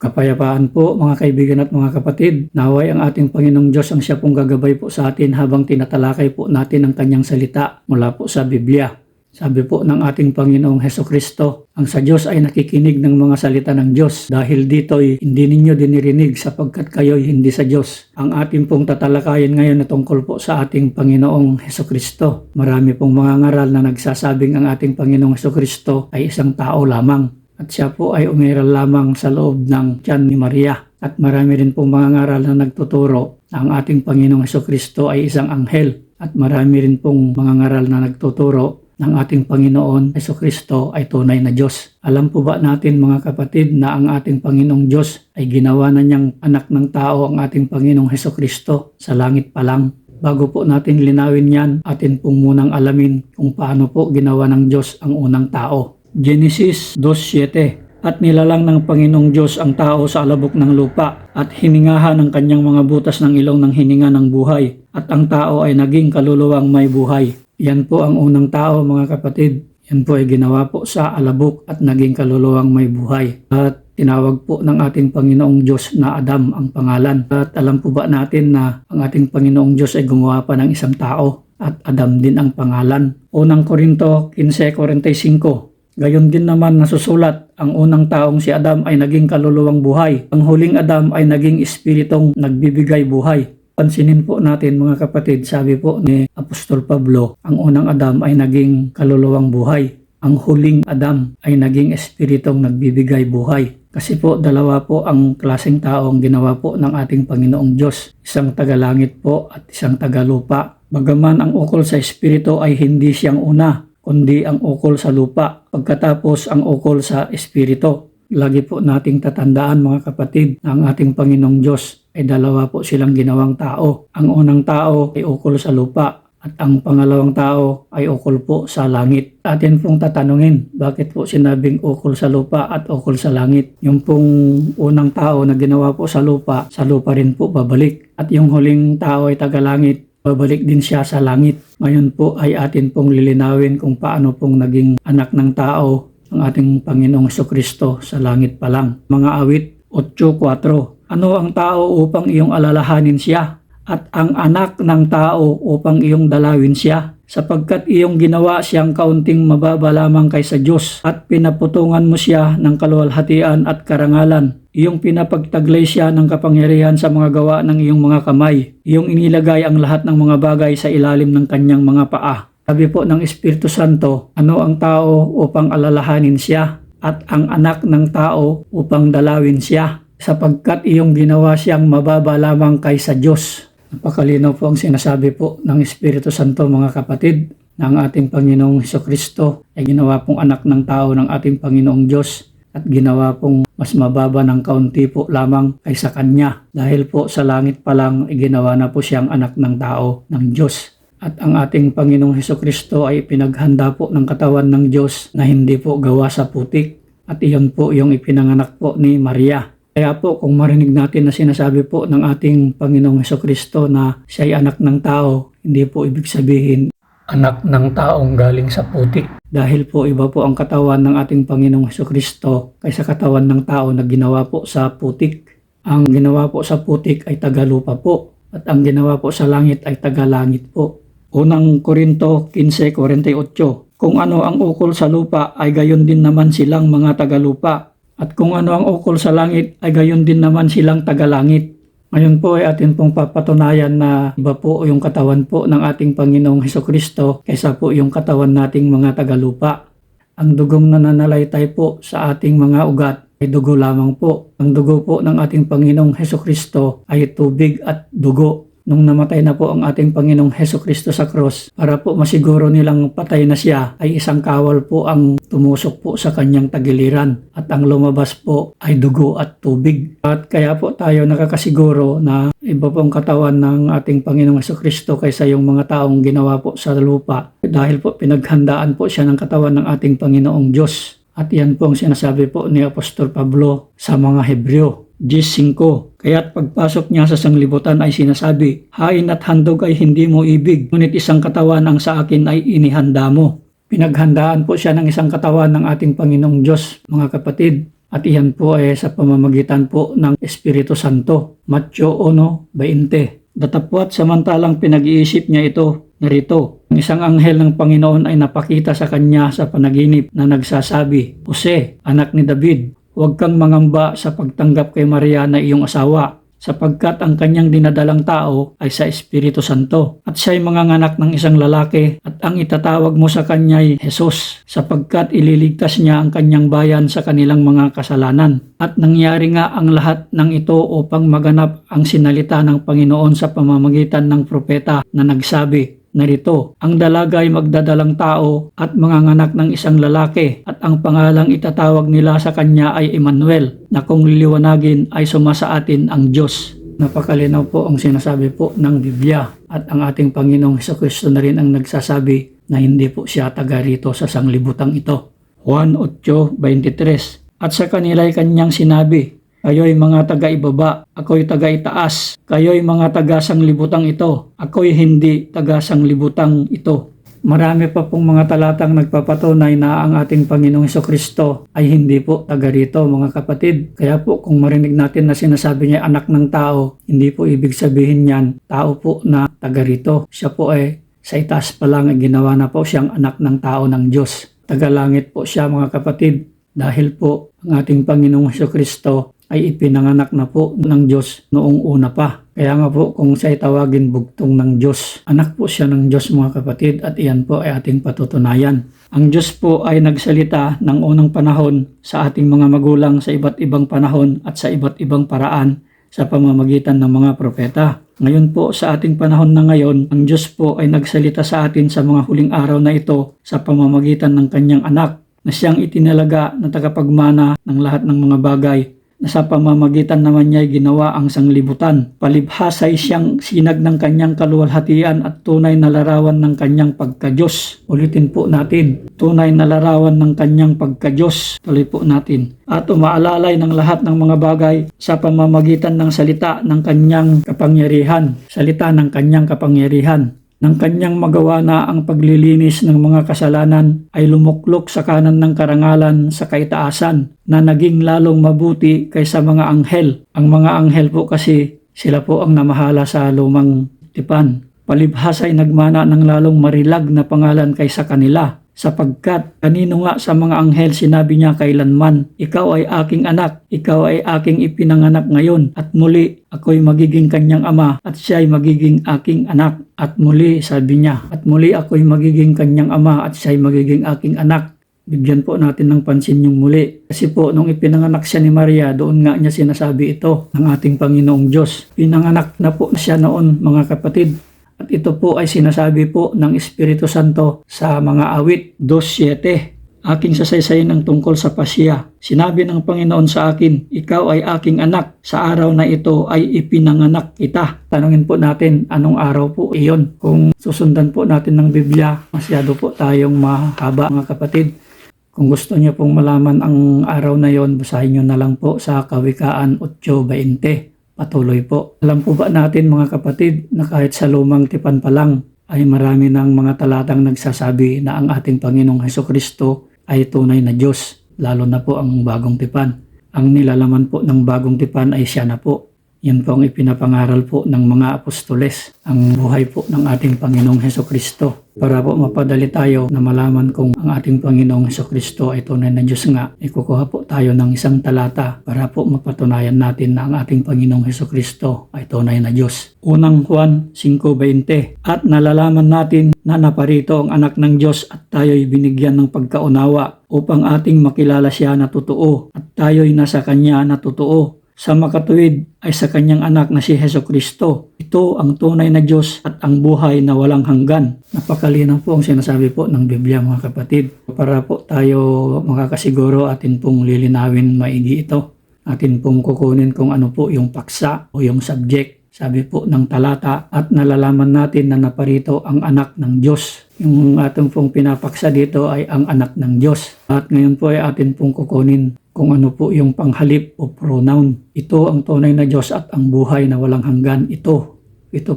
Kapayapaan po mga kaibigan at mga kapatid. Naway ang ating Panginoong Diyos ang siya pong gagabay po sa atin habang tinatalakay po natin ang kanyang salita mula po sa Biblia. Sabi po ng ating Panginoong Hesukristo, ang sa Diyos ay nakikinig ng mga salita ng Diyos dahil dito'y hindi ninyo dinirinig sapagkat kayo'y hindi sa Diyos. Ang ating pong tatalakayin ngayon na tungkol po sa ating Panginoong Hesukristo. Marami pong mga ngaral na nagsasabing ang ating Panginoong Hesukristo ay isang tao lamang. At siya po ay umiral lamang sa loob ng tiyan ni Maria. At marami rin pong mga ngaral na nagtuturo na ang ating Panginoong Hesukristo ay isang anghel. At marami rin pong mga ngaral na nagtuturo na ang ating Panginoon Hesukristo ay tunay na Diyos. Alam po ba natin mga kapatid na ang ating Panginoong Diyos ay ginawa na niyang anak ng tao ang ating Panginoong Hesukristo sa langit pa lang? Bago po natin linawin yan, atin pong munang alamin kung paano po ginawa ng Diyos ang unang tao. Genesis 2:7. At nilalang ng Panginoong Diyos ang tao sa alabok ng lupa at hiningahan ang kanyang mga butas ng ilong ng hininga ng buhay at ang tao ay naging kaluluwang may buhay. Yan po ang unang tao mga kapatid. Yan po ay ginawa po sa alabok at naging kaluluwang may buhay. At tinawag po ng ating Panginoong Diyos na Adam ang pangalan. At alam po ba natin na ang ating Panginoong Diyos ay gumawa pa ng isang tao at Adam din ang pangalan. Unang Korinto 15:45. Gayon din naman nasusulat, ang unang taong si Adam ay naging kaluluwang buhay. Ang huling Adam ay naging espiritong nagbibigay buhay. Pansinin po natin mga kapatid, sabi po ni Apostol Pablo, ang unang Adam ay naging kaluluwang buhay. Ang huling Adam ay naging espiritong nagbibigay buhay. Kasi po dalawa po ang klaseng taong ginawa po ng ating Panginoong Diyos. Isang tagalangit po at isang tagalupa. Bagaman ang ukol sa espiritu ay hindi siyang una, kundi ang ukol sa lupa, pagkatapos ang ukol sa espiritu. Lagi po nating tatandaan mga kapatid na ang ating Panginoong Diyos ay dalawa po silang ginawang tao. Ang unang tao ay ukol sa lupa at ang pangalawang tao ay ukol po sa langit. Atin pong tatanungin, bakit po sinabing ukol sa lupa at ukol sa langit? Yung pong unang tao na ginawa po sa lupa rin po babalik. At yung huling tao ay tagalangit, babalik din siya sa langit. Ngayon po ay atin pong lilinawin kung paano pong naging anak ng tao ang ating Panginoong Hesukristo sa langit pa lang. Mga awit 8:4. Ano ang tao upang iyong alalahanin siya? At ang anak ng tao upang iyong dalawin siya? Sapagkat iyong ginawa siyang kaunting mababa lamang kaysa Diyos at pinaputungan mo siya ng kaluwalhatian at karangalan. Iyong pinapagtaglay siya ng kapangyarihan sa mga gawa ng iyong mga kamay. Iyong inilagay ang lahat ng mga bagay sa ilalim ng kanyang mga paa. Sabi po ng Espiritu Santo, ano ang tao upang alalahanin siya at ang anak ng tao upang dalawin siya? Sapagkat iyong ginawa siyang mababa lamang kaysa Diyos. Napakalinaw po ang sinasabi po ng Espiritu Santo mga kapatid na ang ating Panginoong Hesukristo ay ginawa pong anak ng tao ng ating Panginoong Diyos at ginawa pong mas mababa ng kaunti po lamang kaysa Kanya dahil po sa langit pa lang ay ginawa na po siyang anak ng tao ng Diyos. At ang ating Panginoong Hesukristo ay pinaghanda po ng katawan ng Diyos na hindi po gawa sa putik at iyon po yung ipinanganak po ni Maria. Kaya po kung marinig natin na sinasabi po ng ating Panginoong Hesukristo na siya ay anak ng tao, hindi po ibig sabihin anak ng taong galing sa putik. Dahil po iba po ang katawan ng ating Panginoong Hesukristo kaysa katawan ng tao na ginawa po sa putik. Ang ginawa po sa putik ay tagalupa po at ang ginawa po sa langit ay tagalangit po. Unang Korinto 15:48. Kung ano ang ukol sa lupa ay gayon din naman silang mga tagalupa. At kung ano ang ukol sa langit ay gayon din naman silang tagalangit. Ngayon po ay atin pong papatunayan na iba po yung katawan po ng ating Panginoong Hesukristo kaysa po yung katawan nating mga tagalupa. Ang dugong nananalaytay po sa ating mga ugat ay dugo lamang po. Ang dugo po ng ating Panginoong Hesukristo ay tubig at dugo. Nung namatay na po ang ating Panginoong Hesukristo sa cross, para po masiguro nilang patay na siya, ay isang kawal po ang tumusok po sa kanyang tagiliran at ang lumabas po ay dugo at tubig. At kaya po tayo nakakasiguro na iba po ang katawan ng ating Panginoong Hesukristo kaysa yung mga taong ginawa po sa lupa dahil po pinaghandaan po siya ng katawan ng ating Panginoong Diyos. At yan po ang sinasabi po ni Apostol Pablo sa mga Hebreo 10:5. Kaya't pagpasok niya sa sanglibutan ay sinasabi, hain at handog ay hindi mo ibig, ngunit isang katawan ang sa akin ay inihanda mo. Pinaghandaan po siya ng isang katawan ng ating Panginoong Diyos, mga kapatid. At iyan po ay sa pamamagitan po ng Espiritu Santo. Matthew 1:20. Datapwat samantalang pinag-iisip niya ito, narito, ang isang anghel ng Panginoon ay napakita sa kanya sa panaginip na nagsasabi, Jose, anak ni David, huwag kang mangamba sa pagtanggap kay Maria na iyong asawa, sapagkat ang kanyang dinadalang tao ay sa Espiritu Santo. At siya'y manganganak ng isang lalaki at ang itatawag mo sa kanya'y Jesus, sapagkat ililigtas niya ang kanyang bayan sa kanilang mga kasalanan. At nangyari nga ang lahat ng ito upang maganap ang sinalita ng Panginoon sa pamamagitan ng propeta na nagsabi, narito, ang dalaga ay magdadalang tao at manganganak ng isang lalaki at ang pangalang itatawag nila sa kanya ay Emmanuel, na kung liliwanagin ay sumasa atin ang Diyos. Napakalinaw po ang sinasabi po ng Biblia at ang ating Panginoong Hesukristo na rin ang nagsasabi na hindi po siya taga rito sa sanglibutang ito. Juan 8:23. At sa kanila'y kanyang sinabi, kayo'y mga taga-ibaba, ako'y taga-itaas. Kayo'y mga taga-sanglibutang ito, ako'y hindi taga-sanglibutang ito. Marami pa pong mga talatang nagpapatunay na ang ating Panginoong Hesukristo ay hindi po taga rito, mga kapatid. Kaya po kung marinig natin na sinasabi niya anak ng tao, hindi po ibig sabihin niyan tao po na taga rito. Siya po ay sa itaas pa lang ay ginawa na po siyang anak ng tao ng Diyos. Taga-langit po siya, mga kapatid. Dahil po ang ating Panginoong Hesukristo ay ipinanganak na po ng Diyos noong una pa. Kaya nga po kung siya'y tawagin bugtong ng Diyos, anak po siya ng Diyos, mga kapatid, at iyan po ay ating patutunayan. Ang Diyos po ay nagsalita ng unang panahon sa ating mga magulang sa iba't ibang panahon at sa iba't ibang paraan sa pamamagitan ng mga propeta. Ngayon po sa ating panahon na ngayon, ang Diyos po ay nagsalita sa atin sa mga huling araw na ito sa pamamagitan ng kanyang anak na siyang itinalaga na tagapagmana ng lahat ng mga bagay, na sa pamamagitan naman niya ay ginawa ang sanglibutan. Palibhas ay siyang sinag ng kanyang kaluwalhatian at tunay na larawan ng kanyang pagka-Diyos. Ulitin po natin, tunay na larawan ng kanyang pagka-Diyos. Tuloy po natin. At umaalalay ng lahat ng mga bagay sa pamamagitan ng salita ng kanyang kapangyarihan. Salita ng kanyang kapangyarihan. Nang kanyang magawa na ang paglilinis ng mga kasalanan, ay lumuklok sa kanan ng karangalan sa kaitaasan na naging lalong mabuti kaysa mga anghel. Ang mga anghel po kasi sila po ang namahala sa lumang tipan. Palibhas ay nagmana ng lalong marilag na pangalan kaysa kanila. Sapagkat kanino nga sa mga anghel sinabi niya kailanman, ikaw ay aking anak, ikaw ay aking ipinanganak ngayon, at muli ako'y magiging kanyang ama at siya ay magiging aking anak. At muli sabi niya, at muli ako'y magiging kanyang ama at siya ay magiging aking anak. Bigyan po natin ng pansin yung muli. Kasi po nung ipinanganak siya ni Maria, doon nga niya sinasabi ito ng ating Panginoong Diyos. Pinanganak na po siya noon, mga kapatid. At ito po ay sinasabi po ng Espiritu Santo sa mga awit 2:7. Aking sasaysayin ng tungkol sa pasya. Sinabi ng Panginoon sa akin, ikaw ay aking anak. Sa araw na ito ay ipinanganak kita. Tanungin po natin, anong araw po iyon? Kung susundan po natin ng Biblia, masyado po tayong mahaba, mga kapatid. Kung gusto niyo pong malaman ang araw na yon, basahin niyo na lang po sa Kawikaan 8:20. Patuloy po. Alam po ba natin, mga kapatid, na kahit sa lumang tipan pa lang ay marami ng mga talatang nagsasabi na ang ating Panginoong Hesukristo ay tunay na Diyos, lalo na po ang bagong tipan. Ang nilalaman po ng bagong tipan ay siya na po. Yan po ang ipinapangaral po ng mga apostoles, ang buhay po ng ating Panginoong Hesukristo. Para po mapadali tayo na malaman kung ang ating Panginoong Hesukristo ay tunay na Diyos nga, ikukuha po tayo ng isang talata para po mapatunayan natin na ang ating Panginoong Hesukristo ay tunay na Diyos. Unang Juan 5:20. At nalalaman natin na naparito ang anak ng Diyos at tayo'y binigyan ng pagkaunawa upang ating makilala siya na totoo at tayo'y nasa Kanya na totoo. Sa makatuwid ay sa kanyang anak na si Hesukristo. Ito ang tunay na Diyos at ang buhay na walang hanggan. Napakalinaw po ang sinasabi po ng Biblia, mga kapatid. Para po tayo makakasiguro, atin pong lilinawin maigi ito. Atin pong kukunin kung ano po yung paksa o yung subject. Sabi po ng talata, at nalalaman natin na naparito ang anak ng Diyos. Yung ating pong pinapaksa dito ay ang anak ng Diyos. At ngayon po ay atin pong kukunin kung ano po yung panghalip o pronoun. Ito ang tunay na Diyos at ang buhay na walang hanggan. Ito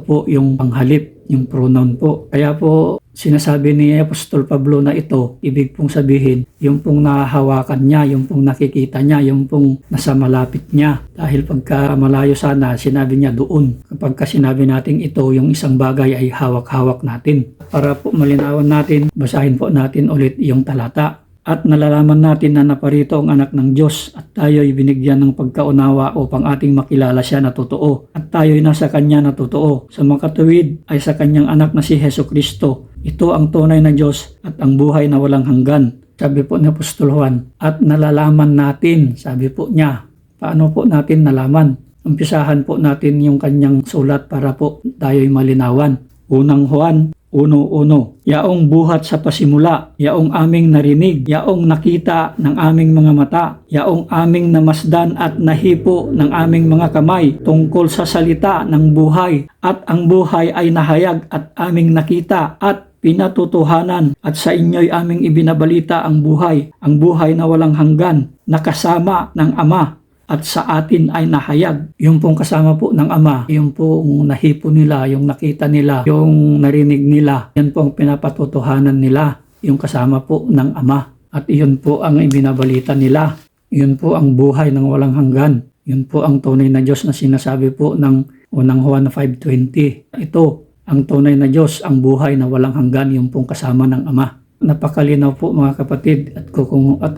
po yung panghalip. yung pronoun po. Kaya po sinasabi ni Apostol Pablo na ito, ibig pong sabihin, yung pong nahahawakan niya, yung pong nakikita niya, yung pong nasa malapit niya. Dahil pagka malayo sana, sinabi niya doon. Kapag sinabi natin ito, yung isang bagay ay hawak-hawak natin. Para po malinawan natin, basahin po natin ulit yung talata. At nalalaman natin na naparito ang anak ng Diyos at tayo'y binigyan ng pagkaunawa upang ating makilala siya na totoo. At tayo'y nasa Kanya na totoo. Sa makatuwid ay sa Kanyang anak na si Hesus Kristo. Ito ang tunay na Diyos at ang buhay na walang hanggan. Sabi po ni Apostol Juan. At nalalaman natin, sabi po niya. Paano po natin nalaman? Umpisahan po natin yung Kanyang sulat para po tayo'y malinawan. Unang Juan 1:1. Yaong buhat sa pasimula, yaong aming narinig, yaong nakita ng aming mga mata, yaong aming namasdan at nahipo ng aming mga kamay tungkol sa salita ng buhay. At ang buhay ay nahayag at aming nakita at pinatutuhanan at sa inyo'y aming ibinabalita ang buhay na walang hanggan, nakasama ng Ama. At sa atin ay nahayag. Yung pong kasama po ng Ama, yung pong nahipo nila, yung nakita nila, yung narinig nila, yan po ang pinapatutuhanan nila, yung kasama po ng Ama. At iyon po ang ibinabalita nila. Yun po ang buhay ng walang hanggan. Yun po ang tunay na Diyos na sinasabi po ng unang Juan 5:20. Ito, ang tunay na Diyos, ang buhay na walang hanggan, yung pong kasama ng Ama. Napakalinaw po mga kapatid at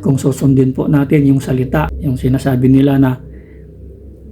kung susundin po natin yung salita, yung sinasabi nila na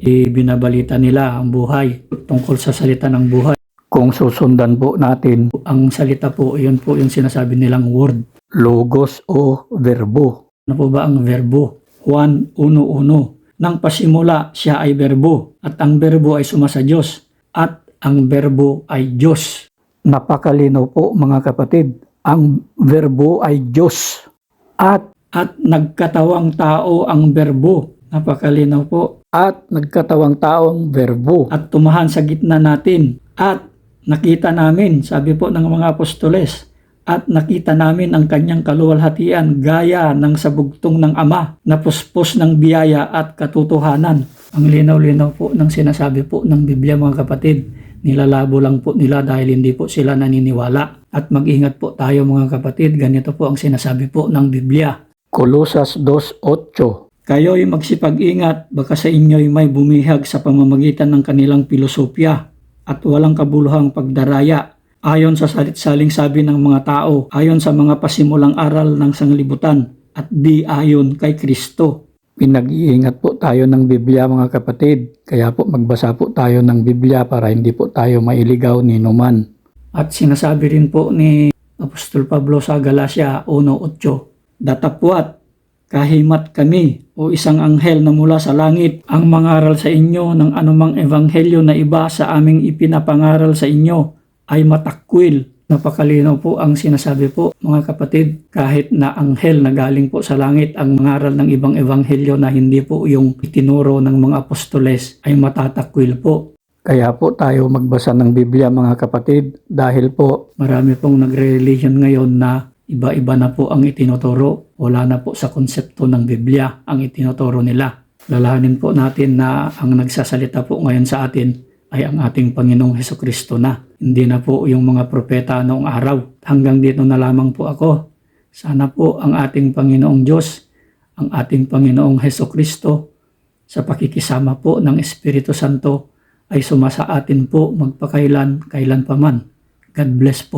ibinabalita nila ang buhay tungkol sa salita ng buhay. Kung susundan po natin ang salita po, yun po yung sinasabi nilang word, logos o verbo. Ano po ba ang verbo? Juan 1:1. Nang pasimula siya ay verbo at ang verbo ay suma sa Diyos at ang verbo ay Diyos. Napakalinaw po mga kapatid. Ang verbo ay Diyos at nagkatawang tao ang verbo. Napakalinaw po. At nagkatawang tao ang verbo at tumahan sa gitna natin at nakita namin, sabi po ng mga apostoles, at nakita namin ang kanyang kaluwalhatian gaya ng sabugtong ng Ama na puspos ng biyaya at katotohanan. Ang linaw-linaw po ng sinasabi po ng Biblia mga kapatid. Nilalabo lang po nila dahil hindi po sila naniniwala. At mag-ingat po tayo mga kapatid, ganito po ang sinasabi po ng Biblia. Kolosas 2:8. Kayo'y magsipag-ingat, baka sa inyo'y may bumihag sa pamamagitan ng kanilang pilosopya at walang kabuluhang pagdaraya, ayon sa salit-saling sabi ng mga tao, ayon sa mga pasimulang aral ng sanglibutan, at di ayon kay Kristo. Pinag-iingat po tayo ng Biblia mga kapatid, kaya po magbasa po tayo ng Biblia para hindi po tayo mailigaw ni numan. At sinasabi rin po ni Apostol Pablo sa Galacia 1:8, datapwat, kahimat kami o isang anghel na mula sa langit ang mangaral sa inyo ng anumang ebanghelyo na iba sa aming ipinapangaral sa inyo ay matakwil. Napakalinaw po ang sinasabi po mga kapatid, kahit na anghel na galing po sa langit ang mangaral ng ibang ebanghelyo na hindi po yung itinuro ng mga apostoles ay matatakwil po. Kaya po tayo magbasa ng Biblia mga kapatid dahil po marami pong nagre-religion ngayon na iba-iba na po ang itinuturo. Wala na po sa konsepto ng Biblia ang itinuturo nila. Lalahanin po natin na ang nagsasalita po ngayon sa atin ay ang ating Panginoong Hesukristo na. Hindi na po yung mga propeta noong araw. Hanggang dito na lamang po ako. Sana po ang ating Panginoong Diyos, ang ating Panginoong Hesukristo, sa pakikisama po ng Espiritu Santo ay sumasa atin po magpakailan, kailan pa man. God bless po.